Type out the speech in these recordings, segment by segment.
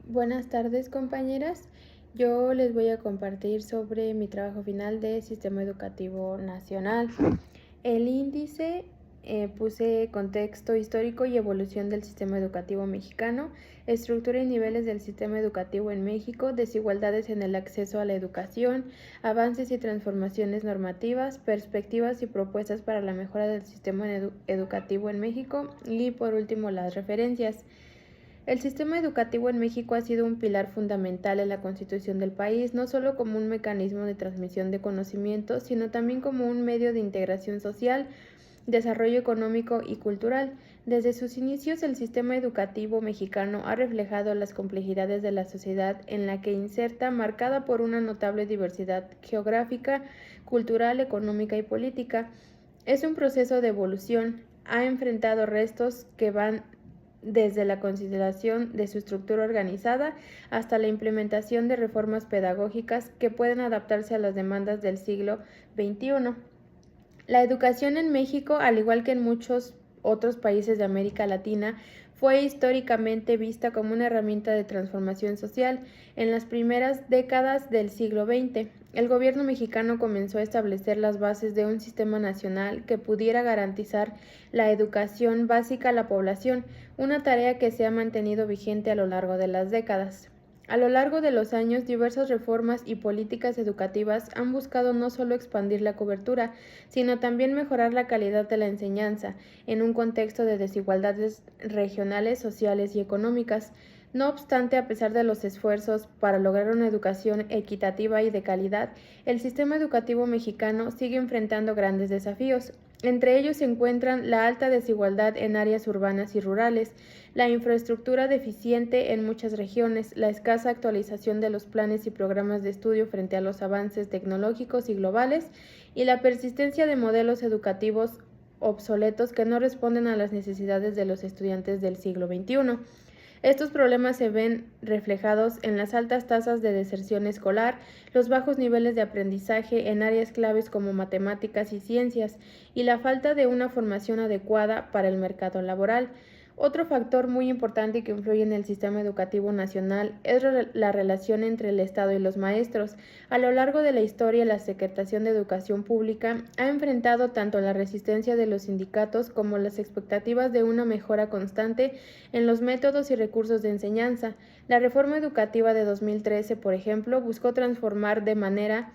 Buenas tardes, compañeras. Yo les voy a compartir sobre mi trabajo final de Sistema Educativo Nacional. El índice puse contexto histórico y evolución del sistema educativo mexicano, estructura y niveles del sistema educativo en México, desigualdades en el acceso a la educación, avances y transformaciones normativas, perspectivas y propuestas para la mejora del sistema educativo en México y, por último, las referencias. El sistema educativo en México ha sido un pilar fundamental en la constitución del país, no solo como un mecanismo de transmisión de conocimientos, sino también como un medio de integración social, desarrollo económico y cultural. Desde sus inicios, el sistema educativo mexicano ha reflejado las complejidades de la sociedad en la que inserta, marcada por una notable diversidad geográfica, cultural, económica y política. Es un proceso de evolución. Ha enfrentado retos que van desde la consideración de su estructura organizada hasta la implementación de reformas pedagógicas que pueden adaptarse a las demandas del siglo XXI. La educación en México, al igual que en muchos otros países de América Latina, fue históricamente vista como una herramienta de transformación social. En las primeras décadas del siglo XX, el gobierno mexicano comenzó a establecer las bases de un sistema nacional que pudiera garantizar la educación básica a la población, una tarea que se ha mantenido vigente a lo largo de las décadas. A lo largo de los años, diversas reformas y políticas educativas han buscado no solo expandir la cobertura, sino también mejorar la calidad de la enseñanza, en un contexto de desigualdades regionales, sociales y económicas. No obstante, a pesar de los esfuerzos para lograr una educación equitativa y de calidad, el sistema educativo mexicano sigue enfrentando grandes desafíos. Entre ellos se encuentran la alta desigualdad en áreas urbanas y rurales, la infraestructura deficiente en muchas regiones, la escasa actualización de los planes y programas de estudio frente a los avances tecnológicos y globales, y la persistencia de modelos educativos obsoletos que no responden a las necesidades de los estudiantes del siglo XXI. Estos problemas se ven reflejados en las altas tasas de deserción escolar, los bajos niveles de aprendizaje en áreas claves como matemáticas y ciencias, y la falta de una formación adecuada para el mercado laboral. Otro factor muy importante que influye en el sistema educativo nacional es la relación entre el Estado y los maestros. A lo largo de la historia, la Secretaría de Educación Pública ha enfrentado tanto la resistencia de los sindicatos como las expectativas de una mejora constante en los métodos y recursos de enseñanza. La reforma educativa de 2013, por ejemplo, buscó transformar de manera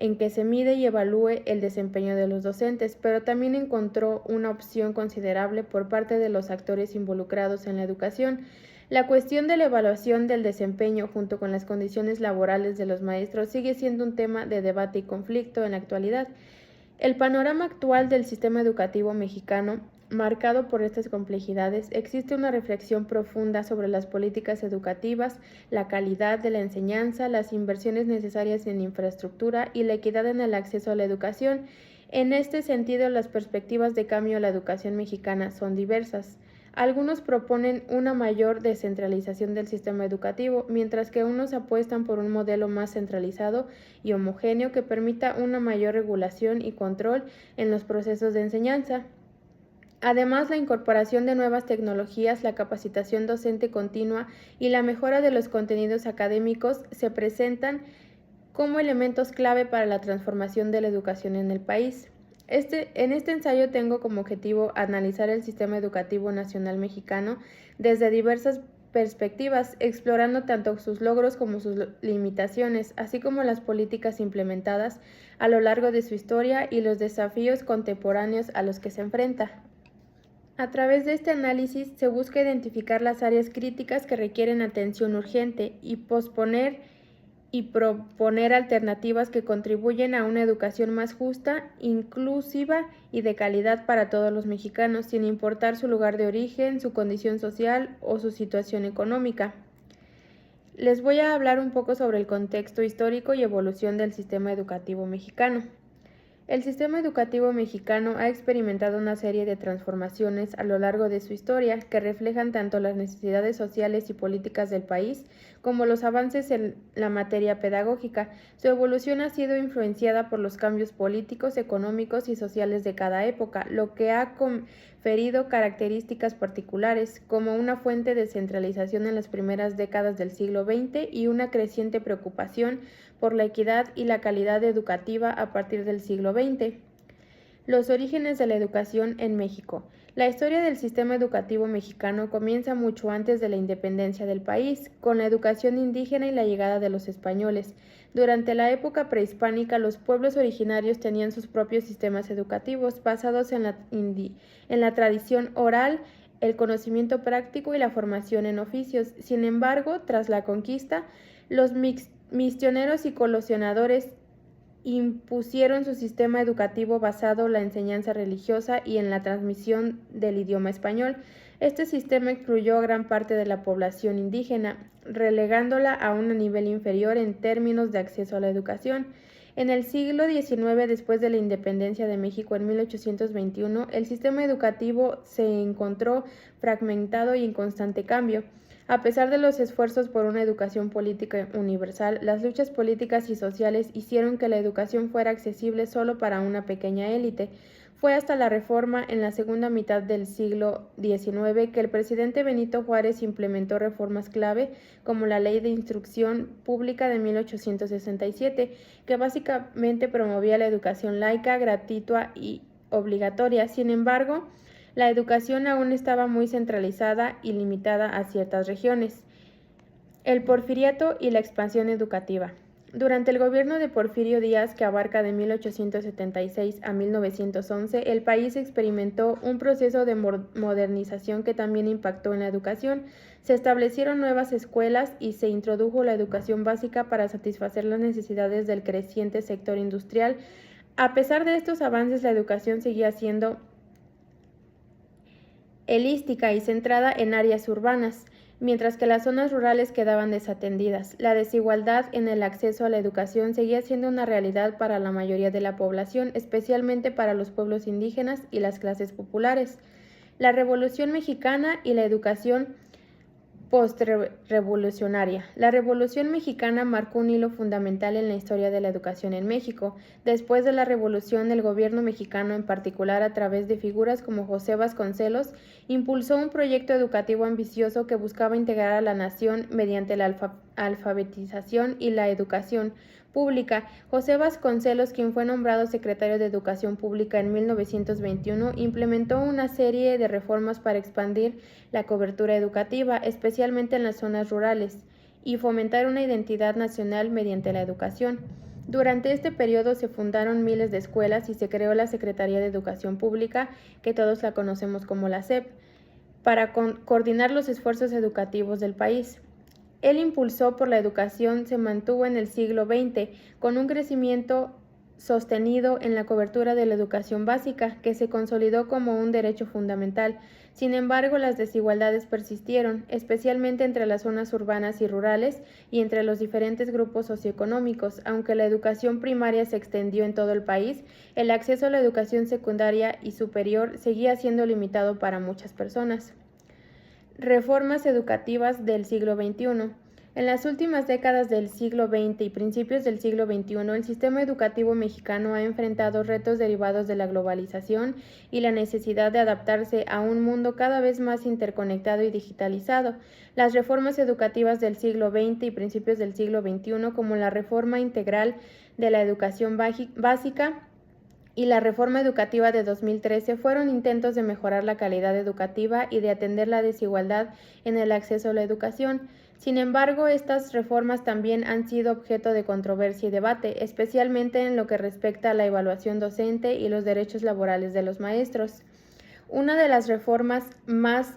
en que se mide y evalúe el desempeño de los docentes, pero también encontró una opción considerable por parte de los actores involucrados en la educación. La cuestión de la evaluación del desempeño junto con las condiciones laborales de los maestros sigue siendo un tema de debate y conflicto en la actualidad. El panorama actual del sistema educativo mexicano, marcado por estas complejidades, existe una reflexión profunda sobre las políticas educativas, la calidad de la enseñanza, las inversiones necesarias en infraestructura y la equidad en el acceso a la educación. En este sentido, las perspectivas de cambio a la educación mexicana son diversas. Algunos proponen una mayor descentralización del sistema educativo, mientras que unos apuestan por un modelo más centralizado y homogéneo que permita una mayor regulación y control en los procesos de enseñanza. Además, la incorporación de nuevas tecnologías, la capacitación docente continua y la mejora de los contenidos académicos se presentan como elementos clave para la transformación de la educación en el país. En este ensayo tengo como objetivo analizar el sistema educativo nacional mexicano desde diversas perspectivas, explorando tanto sus logros como sus limitaciones, así como las políticas implementadas a lo largo de su historia y los desafíos contemporáneos a los que se enfrenta. A través de este análisis se busca identificar las áreas críticas que requieren atención urgente y proponer alternativas que contribuyen a una educación más justa, inclusiva y de calidad para todos los mexicanos, sin importar su lugar de origen, su condición social o su situación económica. Les voy a hablar un poco sobre el contexto histórico y evolución del sistema educativo mexicano. El sistema educativo mexicano ha experimentado una serie de transformaciones a lo largo de su historia que reflejan tanto las necesidades sociales y políticas del país como los avances en la materia pedagógica. Su evolución ha sido influenciada por los cambios políticos, económicos y sociales de cada época, lo que ha conferido características particulares, como una fuente de centralización en las primeras décadas del siglo XX y una creciente preocupación por la equidad y la calidad educativa a partir del siglo XX. Los orígenes de la educación en México. La historia del sistema educativo mexicano comienza mucho antes de la independencia del país, con la educación indígena y la llegada de los españoles. Durante la época prehispánica, los pueblos originarios tenían sus propios sistemas educativos basados en la tradición oral, el conocimiento práctico y la formación en oficios. Sin embargo, tras la conquista, los misioneros y colosionadores impusieron su sistema educativo basado en la enseñanza religiosa y en la transmisión del idioma español. Este sistema excluyó a gran parte de la población indígena, relegándola a un nivel inferior en términos de acceso a la educación. En el siglo XIX, después de la independencia de México en 1821, el sistema educativo se encontró fragmentado y en constante cambio. A pesar de los esfuerzos por una educación política universal, las luchas políticas y sociales hicieron que la educación fuera accesible solo para una pequeña élite. Fue hasta la Reforma en la segunda mitad del siglo XIX que el presidente Benito Juárez implementó reformas clave como la Ley de Instrucción Pública de 1867, que básicamente promovía la educación laica, gratuita y obligatoria. Sin embargo, la educación aún estaba muy centralizada y limitada a ciertas regiones. El porfiriato y la expansión educativa. Durante el gobierno de Porfirio Díaz, que abarca de 1876 a 1911, el país experimentó un proceso de modernización que también impactó en la educación. Se establecieron nuevas escuelas y se introdujo la educación básica para satisfacer las necesidades del creciente sector industrial. A pesar de estos avances, la educación seguía siendo holística y centrada en áreas urbanas, mientras que las zonas rurales quedaban desatendidas. La desigualdad en el acceso a la educación seguía siendo una realidad para la mayoría de la población, especialmente para los pueblos indígenas y las clases populares. La Revolución Mexicana y la educación postrevolucionaria. La Revolución Mexicana marcó un hilo fundamental en la historia de la educación en México. Después de la Revolución, el gobierno mexicano, en particular a través de figuras como José Vasconcelos, impulsó un proyecto educativo ambicioso que buscaba integrar a la nación mediante la alfabetización y la educación pública. José Vasconcelos, quien fue nombrado secretario de Educación Pública en 1921, implementó una serie de reformas para expandir la cobertura educativa, especialmente en las zonas rurales, y fomentar una identidad nacional mediante la educación. Durante este periodo se fundaron miles de escuelas y se creó la Secretaría de Educación Pública, que todos la conocemos como la SEP, para coordinar los esfuerzos educativos del país. El impulso por la educación se mantuvo en el siglo XX, con un crecimiento sostenido en la cobertura de la educación básica, que se consolidó como un derecho fundamental. Sin embargo, las desigualdades persistieron, especialmente entre las zonas urbanas y rurales y entre los diferentes grupos socioeconómicos. Aunque la educación primaria se extendió en todo el país, el acceso a la educación secundaria y superior seguía siendo limitado para muchas personas. Reformas educativas del siglo XXI. En las últimas décadas del siglo XX y principios del siglo XXI, el sistema educativo mexicano ha enfrentado retos derivados de la globalización y la necesidad de adaptarse a un mundo cada vez más interconectado y digitalizado. Las reformas educativas del siglo XX y principios del siglo XXI, como la reforma integral de la educación básica, y la reforma educativa de 2013 fueron intentos de mejorar la calidad educativa y de atender la desigualdad en el acceso a la educación. Sin embargo, estas reformas también han sido objeto de controversia y debate, especialmente en lo que respecta a la evaluación docente y los derechos laborales de los maestros. Una de las reformas más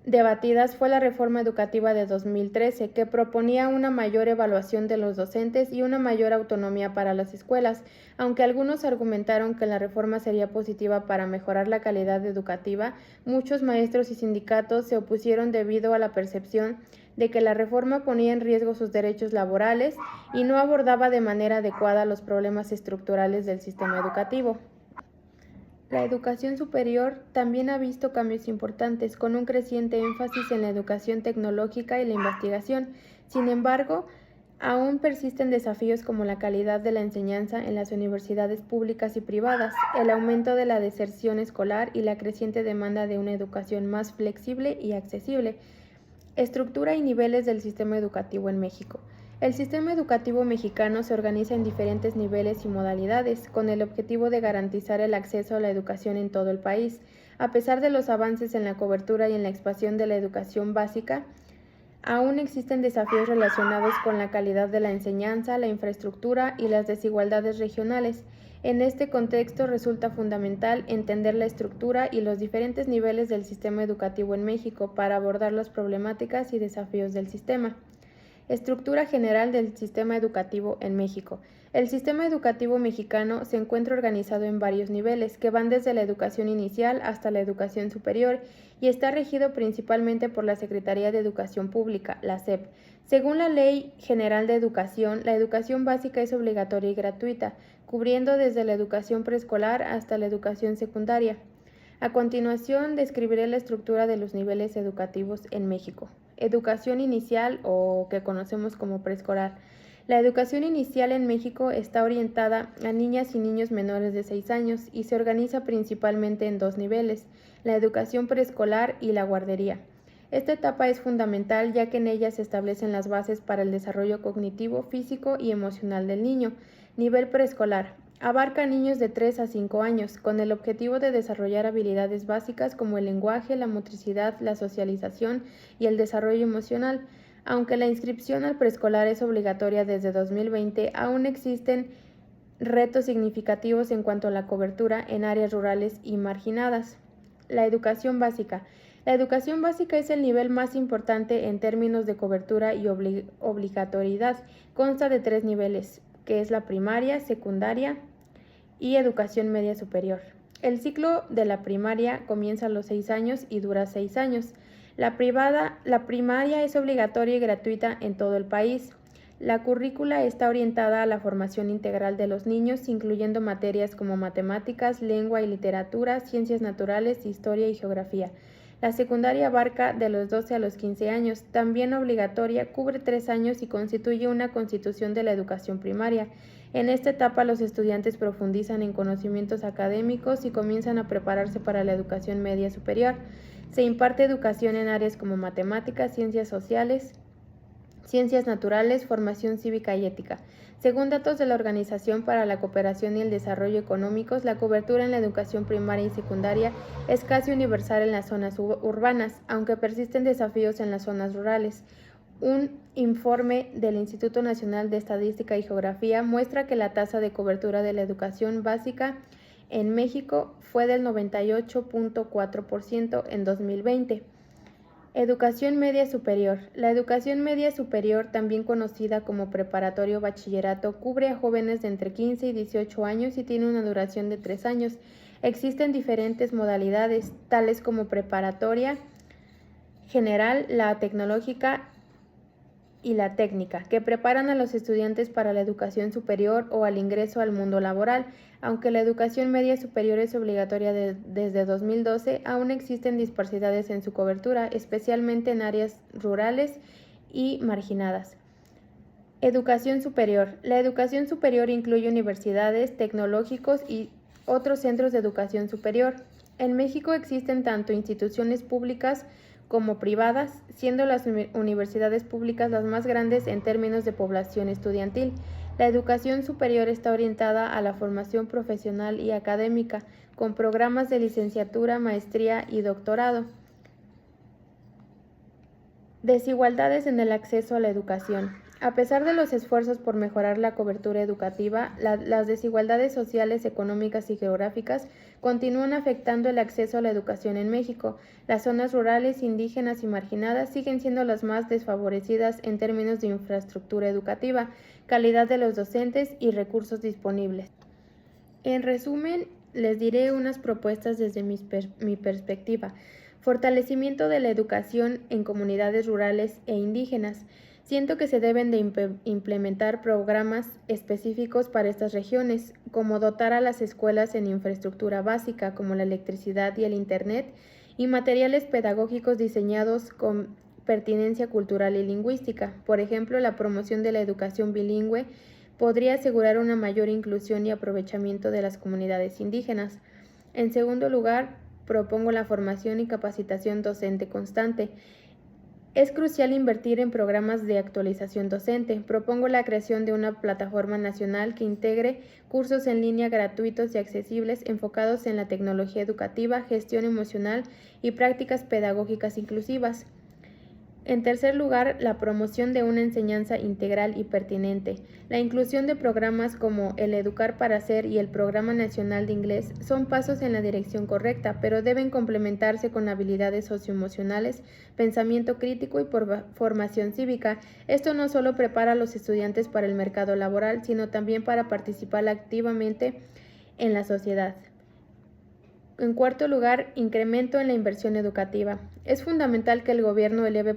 debatidas fue la reforma educativa de 2013, que proponía una mayor evaluación de los docentes y una mayor autonomía para las escuelas. Aunque algunos argumentaron que la reforma sería positiva para mejorar la calidad educativa, muchos maestros y sindicatos se opusieron debido a la percepción de que la reforma ponía en riesgo sus derechos laborales y no abordaba de manera adecuada los problemas estructurales del sistema educativo. La educación superior también ha visto cambios importantes, con un creciente énfasis en la educación tecnológica y la investigación. Sin embargo, Aún persisten desafíos como la calidad de la enseñanza en las universidades públicas y privadas, el aumento de la deserción escolar y la creciente demanda de una educación más flexible y accesible. Estructura y niveles del sistema educativo en México. El sistema educativo mexicano se organiza en diferentes niveles y modalidades, con el objetivo de garantizar el acceso a la educación en todo el país. A pesar de los avances en la cobertura y en la expansión de la educación básica, aún existen desafíos relacionados con la calidad de la enseñanza, la infraestructura y las desigualdades regionales. En este contexto resulta fundamental entender la estructura y los diferentes niveles del sistema educativo en México para abordar las problemáticas y desafíos del sistema. Estructura general del sistema educativo en México. El sistema educativo mexicano se encuentra organizado en varios niveles, que van desde la educación inicial hasta la educación superior, y está regido principalmente por la Secretaría de Educación Pública, la SEP. Según la Ley General de Educación, la educación básica es obligatoria y gratuita, cubriendo desde la educación preescolar hasta la educación secundaria. A continuación, describiré la estructura de los niveles educativos en México. Educación inicial, o que conocemos como preescolar. La educación inicial en México está orientada a niñas y niños menores de 6 años y se organiza principalmente en dos niveles, la educación preescolar y la guardería. Esta etapa es fundamental ya que en ella se establecen las bases para el desarrollo cognitivo, físico y emocional del niño. Nivel preescolar. Abarca a niños de 3 a 5 años, con el objetivo de desarrollar habilidades básicas como el lenguaje, la motricidad, la socialización y el desarrollo emocional. Aunque la inscripción al preescolar es obligatoria desde 2020, aún existen retos significativos en cuanto a la cobertura en áreas rurales y marginadas. La educación básica. La educación básica es el nivel más importante en términos de cobertura y obligatoriedad. Consta de 3 niveles, que es la primaria, secundaria y educación media superior. El ciclo de la primaria comienza a los 6 años y dura 6 años. La primaria es obligatoria y gratuita en todo el país. La currícula está orientada a la formación integral de los niños, incluyendo materias como matemáticas, lengua y literatura, ciencias naturales, historia y geografía. La secundaria abarca de los 12 a los 15 años, también obligatoria, cubre 3 años y constituye una constitución de la educación primaria. En esta etapa los estudiantes profundizan en conocimientos académicos y comienzan a prepararse para la educación media superior. Se imparte educación en áreas como matemáticas, ciencias sociales, ciencias naturales, formación cívica y ética. Según datos de la Organización para la Cooperación y el Desarrollo Económicos, la cobertura en la educación primaria y secundaria es casi universal en las zonas urbanas, aunque persisten desafíos en las zonas rurales. Un informe del Instituto Nacional de Estadística y Geografía muestra que la tasa de cobertura de la educación básica en México fue del 98.4% en 2020. Educación media superior. La educación media superior, también conocida como preparatorio o bachillerato, cubre a jóvenes de entre 15 y 18 años y tiene una duración de 3 años. Existen diferentes modalidades, tales como preparatoria general, la tecnológica y la técnica, que preparan a los estudiantes para la educación superior o al ingreso al mundo laboral. Aunque la educación media superior es obligatoria desde 2012, aún existen disparidades en su cobertura, especialmente en áreas rurales y marginadas. Educación superior. La educación superior incluye universidades, tecnológicos y otros centros de educación superior. En México existen tanto instituciones públicas como privadas, siendo las universidades públicas las más grandes en términos de población estudiantil. La educación superior está orientada a la formación profesional y académica, con programas de licenciatura, maestría y doctorado. Desigualdades en el acceso a la educación. A pesar de los esfuerzos por mejorar la cobertura educativa, las desigualdades sociales, económicas y geográficas continúan afectando el acceso a la educación en México. Las zonas rurales, indígenas y marginadas siguen siendo las más desfavorecidas en términos de infraestructura educativa, calidad de los docentes y recursos disponibles. En resumen, les diré unas propuestas desde mi perspectiva. Fortalecimiento de la educación en comunidades rurales e indígenas. Siento que se deben de implementar programas específicos para estas regiones, como dotar a las escuelas en infraestructura básica como la electricidad y el Internet, y materiales pedagógicos diseñados pertinencia cultural y lingüística. Por ejemplo, la promoción de la educación bilingüe podría asegurar una mayor inclusión y aprovechamiento de las comunidades indígenas. En segundo lugar, propongo la formación y capacitación docente constante. Es crucial invertir en programas de actualización docente. Propongo la creación de una plataforma nacional que integre cursos en línea gratuitos y accesibles enfocados en la tecnología educativa, gestión emocional y prácticas pedagógicas inclusivas. En tercer lugar, la promoción de una enseñanza integral y pertinente. La inclusión de programas como el Educar para Ser y el Programa Nacional de Inglés son pasos en la dirección correcta, pero deben complementarse con habilidades socioemocionales, pensamiento crítico y formación cívica. Esto no solo prepara a los estudiantes para el mercado laboral, sino también para participar activamente en la sociedad. En cuarto lugar, incremento en la inversión educativa. Es fundamental que el gobierno eleve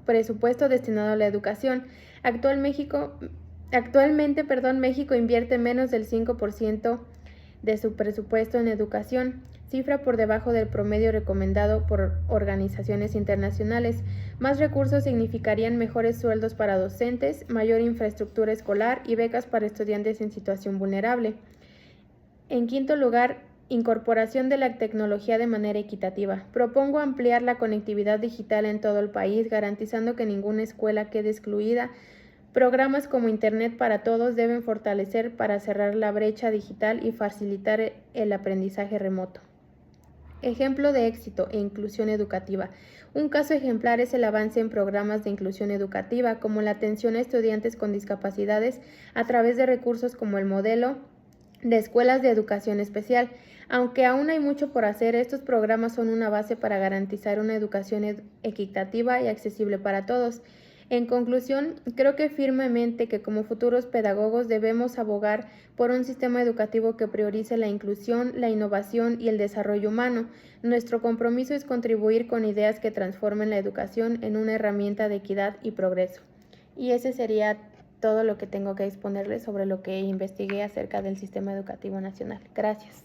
presupuesto destinado a la educación. Actualmente, México invierte menos del 5% de su presupuesto en educación, cifra por debajo del promedio recomendado por organizaciones internacionales. Más recursos significarían mejores sueldos para docentes, mayor infraestructura escolar y becas para estudiantes en situación vulnerable. En quinto lugar, incorporación de la tecnología de manera equitativa. Propongo ampliar la conectividad digital en todo el país, garantizando que ninguna escuela quede excluida. Programas como Internet para Todos deben fortalecer para cerrar la brecha digital y facilitar el aprendizaje remoto. Ejemplo de éxito e inclusión educativa. Un caso ejemplar es el avance en programas de inclusión educativa, como la atención a estudiantes con discapacidades a través de recursos como el modelo de escuelas de educación especial. Aunque aún hay mucho por hacer, estos programas son una base para garantizar una educación equitativa y accesible para todos. En conclusión, creo firmemente que como futuros pedagogos debemos abogar por un sistema educativo que priorice la inclusión, la innovación y el desarrollo humano. Nuestro compromiso es contribuir con ideas que transformen la educación en una herramienta de equidad y progreso. Y ese sería todo lo que tengo que exponerles sobre lo que investigué acerca del Sistema Educativo Nacional. Gracias.